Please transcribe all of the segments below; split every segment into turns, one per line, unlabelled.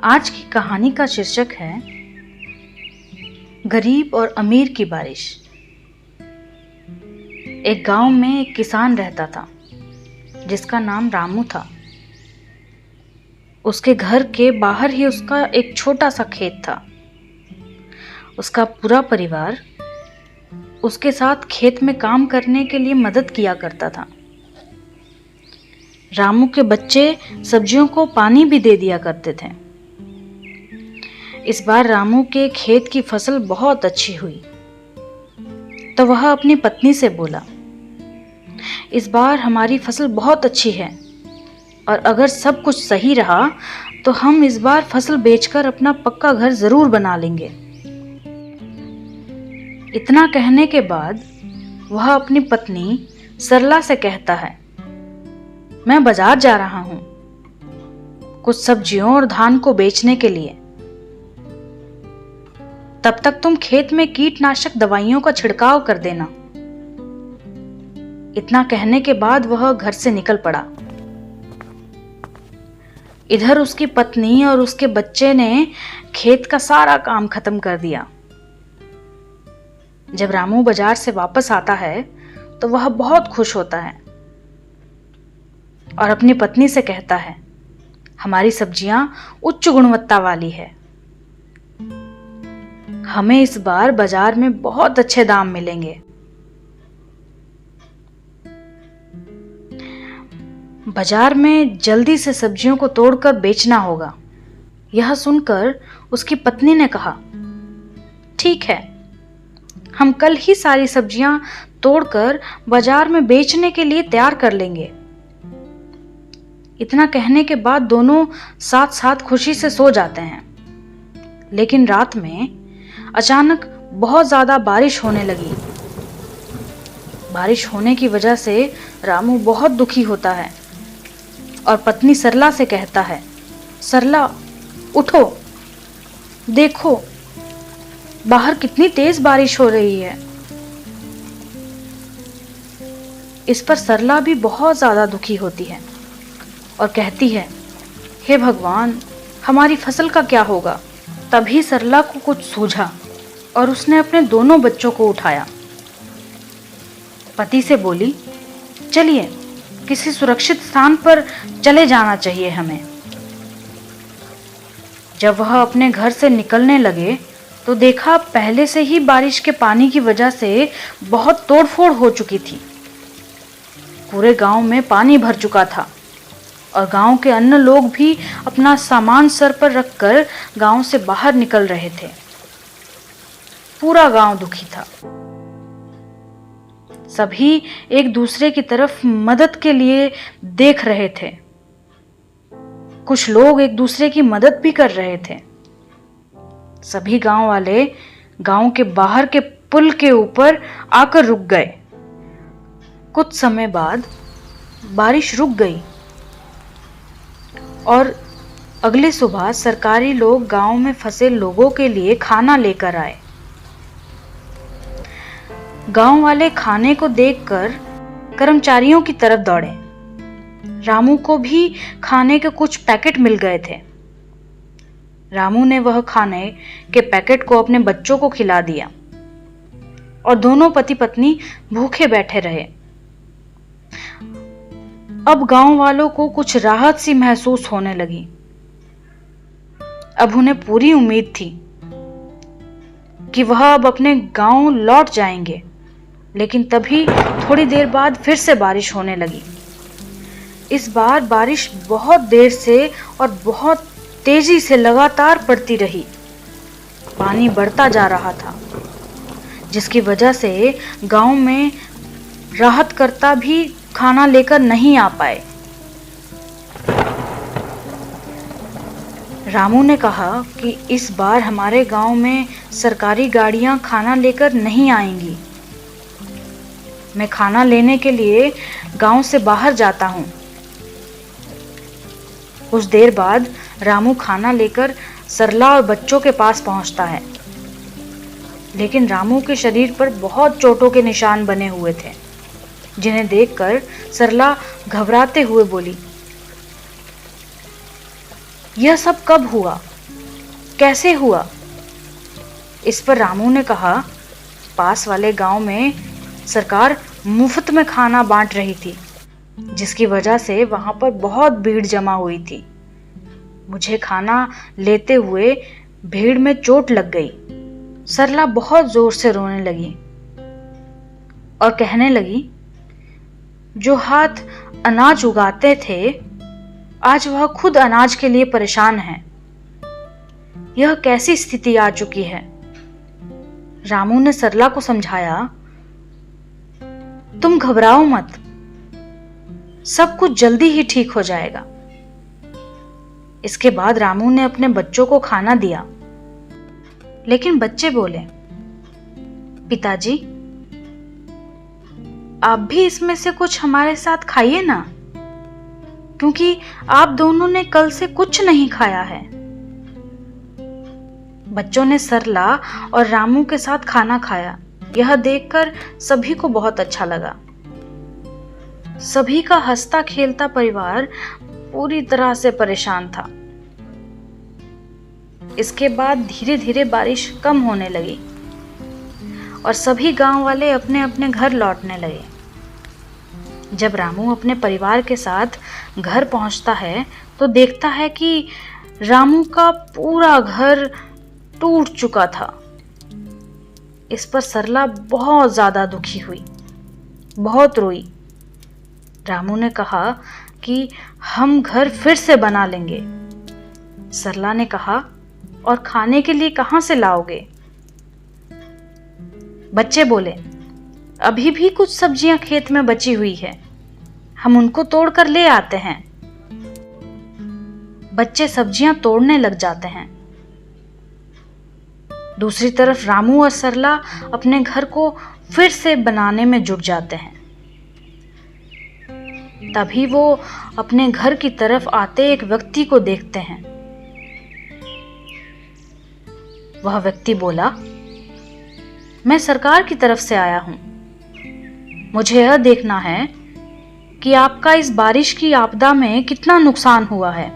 आज की कहानी का शीर्षक है गरीब और अमीर की बारिश। एक गांव में एक किसान रहता था जिसका नाम रामू था। उसके घर के बाहर ही उसका एक छोटा सा खेत था। उसका पूरा परिवार उसके साथ खेत में काम करने के लिए मदद किया करता था। रामू के बच्चे सब्जियों को पानी भी दे दिया करते थे। इस बार रामू के खेत की फसल बहुत अच्छी हुई, तो वह अपनी पत्नी से बोला, इस बार हमारी फसल बहुत अच्छी है और अगर सब कुछ सही रहा तो हम इस बार फसल बेचकर अपना पक्का घर जरूर बना लेंगे। इतना कहने के बाद वह अपनी पत्नी सरला से कहता है, मैं बाजार जा रहा हूं कुछ सब्जियों और धान को बेचने के लिए। तब तक तुम खेत में कीटनाशक दवाइयों का छिड़काव कर देना। इतना कहने के बाद वह घर से निकल पड़ा। इधर उसकी पत्नी और उसके बच्चे ने खेत का सारा काम खत्म कर दिया। जब रामू बाजार से वापस आता है तो वह बहुत खुश होता है और अपनी पत्नी से कहता है, हमारी सब्जियां उच्च गुणवत्ता वाली है, हमें इस बार बाजार में बहुत अच्छे दाम मिलेंगे। बाजार में जल्दी से सब्जियों को तोड़कर बेचना होगा। यह सुनकर उसकी पत्नी ने कहा, ठीक है, हम कल ही सारी सब्जियां तोड़कर बाजार में बेचने के लिए तैयार कर लेंगे। इतना कहने के बाद दोनों साथ साथ खुशी से सो जाते हैं। लेकिन रात में अचानक बहुत ज्यादा बारिश होने लगी। बारिश होने की वजह से रामू बहुत दुखी होता है और पत्नी सरला से कहता है, सरला उठो, देखो बाहर कितनी तेज बारिश हो रही है। इस पर सरला भी बहुत ज्यादा दुखी होती है और कहती है, हे भगवान, हमारी फसल का क्या होगा। तभी सरला को कुछ सूझा और उसने अपने दोनों बच्चों को उठाया। पति से बोली, चलिए किसी सुरक्षित स्थान पर चले जाना चाहिए हमें। जब वह अपने घर से निकलने लगे तो देखा पहले से ही बारिश के पानी की वजह से बहुत तोड़फोड़ हो चुकी थी। पूरे गांव में पानी भर चुका था और गांव के अन्य लोग भी अपना सामान सर पर रखकर गांव से बाहर निकल रहे थे। पूरा गांव दुखी था। सभी एक दूसरे की तरफ मदद के लिए देख रहे थे। कुछ लोग एक दूसरे की मदद भी कर रहे थे। सभी गांव वाले गांव के बाहर के पुल के ऊपर आकर रुक गए। कुछ समय बाद बारिश रुक गई और अगली सुबह सरकारी लोग गांव में फंसे लोगों के लिए खाना लेकर आए। गांव वाले खाने को देखकर कर्मचारियों की तरफ दौड़े। रामू को भी खाने के कुछ पैकेट मिल गए थे। रामू ने वह खाने के पैकेट को अपने बच्चों को खिला दिया और दोनों पति पत्नी भूखे बैठे रहे। अब गांव वालों को कुछ राहत सी महसूस होने लगी। अब उन्हें पूरी उम्मीद थी कि वह अब अपने गांव लौट जाएंगे। लेकिन तभी थोड़ी देर बाद फिर से बारिश होने लगी। इस बार बारिश बहुत देर से और बहुत तेजी से लगातार पड़ती रही। पानी बढ़ता जा रहा था, जिसकी वजह से गांव में राहतकर्ता भी खाना लेकर नहीं आ पाए। रामू ने कहा कि इस बार हमारे गांव में सरकारी गाड़ियां खाना लेकर नहीं आएंगी। मैं खाना लेने के लिए गांव से बाहर जाता हूं। कुछ देर बाद रामू खाना लेकर सरला और बच्चों के पास पहुंचता है। लेकिन रामू के शरीर पर बहुत चोटों के निशान बने हुए थे, जिन्हें देखकर सरला घबराते हुए बोली, यह सब कब हुआ, कैसे हुआ? इस पर रामू ने कहा, पास वाले गांव में सरकार मुफ्त में खाना बांट रही थी, जिसकी वजह से वहां पर बहुत भीड़ जमा हुई थी। मुझे खाना लेते हुए भीड़ में चोट लग गई। सरला बहुत जोर से रोने लगी और कहने लगी, जो हाथ अनाज उगाते थे, आज वह खुद अनाज के लिए परेशान है। यह कैसी स्थिति आ चुकी है? रामू ने सरला को समझाया, तुम घबराओ मत, सब कुछ जल्दी ही ठीक हो जाएगा। इसके बाद रामू ने अपने बच्चों को खाना दिया, लेकिन बच्चे बोले, पिताजी, आप भी इसमें से कुछ हमारे साथ खाइए ना, क्योंकि आप दोनों ने कल से कुछ नहीं खाया है। बच्चों ने सरला और रामू के साथ खाना खाया। यह देखकर सभी को बहुत अच्छा लगा। सभी का हंसता खेलता परिवार पूरी तरह से परेशान था। इसके बाद धीरे धीरे बारिश कम होने लगी और सभी गांव वाले अपने अपने घर लौटने लगे। जब रामू अपने परिवार के साथ घर पहुंचता है तो देखता है कि रामू का पूरा घर टूट चुका था। इस पर सरला बहुत ज्यादा दुखी हुई, बहुत रोई। रामू ने कहा कि हम घर फिर से बना लेंगे। सरला ने कहा, और खाने के लिए कहां से लाओगे? बच्चे बोले, अभी भी कुछ सब्जियां खेत में बची हुई है, हम उनको तोड़कर ले आते हैं। बच्चे सब्जियां तोड़ने लग जाते हैं। दूसरी तरफ रामू और सरला अपने घर को फिर से बनाने में जुट जाते हैं। तभी वो अपने घर की तरफ आते एक व्यक्ति को देखते हैं। वह व्यक्ति बोला, मैं सरकार की तरफ से आया हूं। मुझे यह देखना है कि आपका इस बारिश की आपदा में कितना नुकसान हुआ है,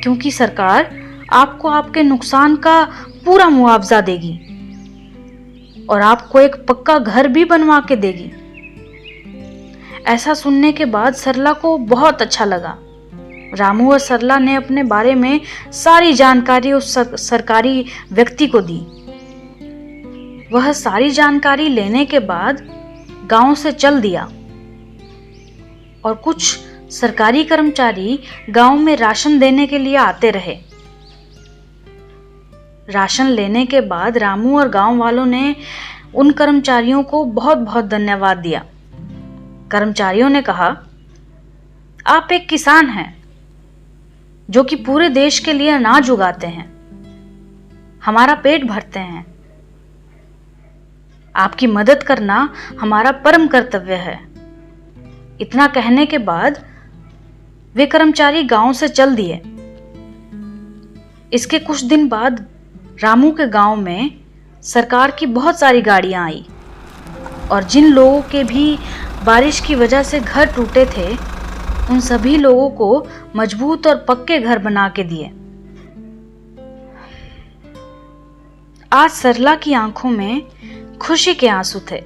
क्योंकि सरकार आपको आपके नुकसान का पूरा मुआवजा देगी और आपको एक पक्का घर भी बनवा के देगी। ऐसा सुनने के बाद सरला को बहुत अच्छा लगा। रामू और सरला ने अपने बारे में सारी जानकारी उस सरकारी व्यक्ति को दी। वह सारी जानकारी लेने के बाद गांव से चल दिया और कुछ सरकारी कर्मचारी गांव में राशन देने के लिए आते रहे। राशन लेने के बाद रामू और गांव वालों ने उन कर्मचारियों को बहुत बहुत धन्यवाद दिया। कर्मचारियों ने कहा, आप एक किसान हैं जो कि पूरे देश के लिए अनाज उगाते हैं, हमारा पेट भरते हैं। आपकी मदद करना हमारा परम कर्तव्य है। इतना कहने के बाद वे कर्मचारी गांव से चल दिए। इसके कुछ दिन बाद रामू के गांव में सरकार की बहुत सारी गाड़ियां आई और जिन लोगों के भी बारिश की वजह से घर टूटे थे, उन सभी लोगों को मजबूत और पक्के घर बना के दिए। आज सरला की आंखों में खुशी के आंसू थे।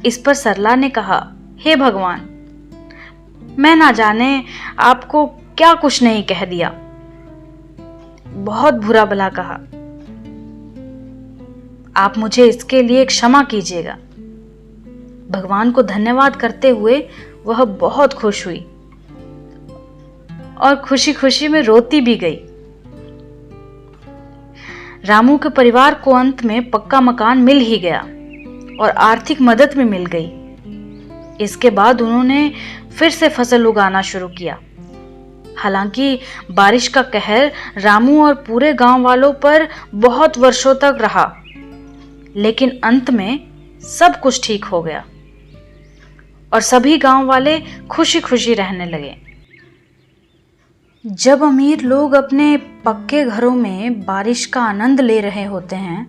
इस पर सरला ने कहा, हे भगवान, मैं ना जाने आपको क्या कुछ नहीं कह दिया, बहुत बुरा भला कहा। आप मुझे इसके लिए क्षमा कीजिएगा। भगवान को धन्यवाद करते हुए वह बहुत खुश हुई और खुशी खुशी में रोती भी गई। रामू के परिवार को अंत में पक्का मकान मिल ही गया और आर्थिक मदद भी मिल गई। इसके बाद उन्होंने फिर से फसल उगाना शुरू किया। हालांकि बारिश का कहर रामू और पूरे गांव वालों पर बहुत वर्षों तक रहा, लेकिन अंत में सब कुछ ठीक हो गया और सभी गांव वाले खुशी खुशी रहने लगे। जब अमीर लोग अपने पक्के घरों में बारिश का आनंद ले रहे होते हैं,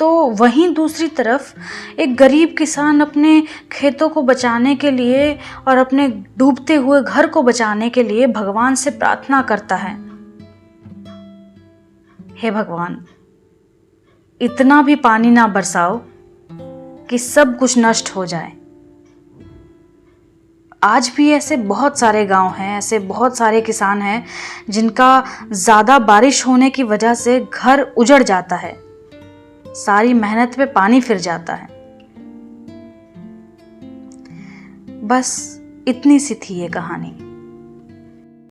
तो वहीं दूसरी तरफ एक गरीब किसान अपने खेतों को बचाने के लिए और अपने डूबते हुए घर को बचाने के लिए भगवान से प्रार्थना करता है, हे भगवान, इतना भी पानी ना बरसाओ कि सब कुछ नष्ट हो जाए। आज भी ऐसे बहुत सारे गांव हैं, ऐसे बहुत सारे किसान हैं जिनका ज़्यादा बारिश होने की वजह से घर उजड़ जाता है, सारी मेहनत पे पानी फिर जाता है। बस इतनी सी थी ये कहानी।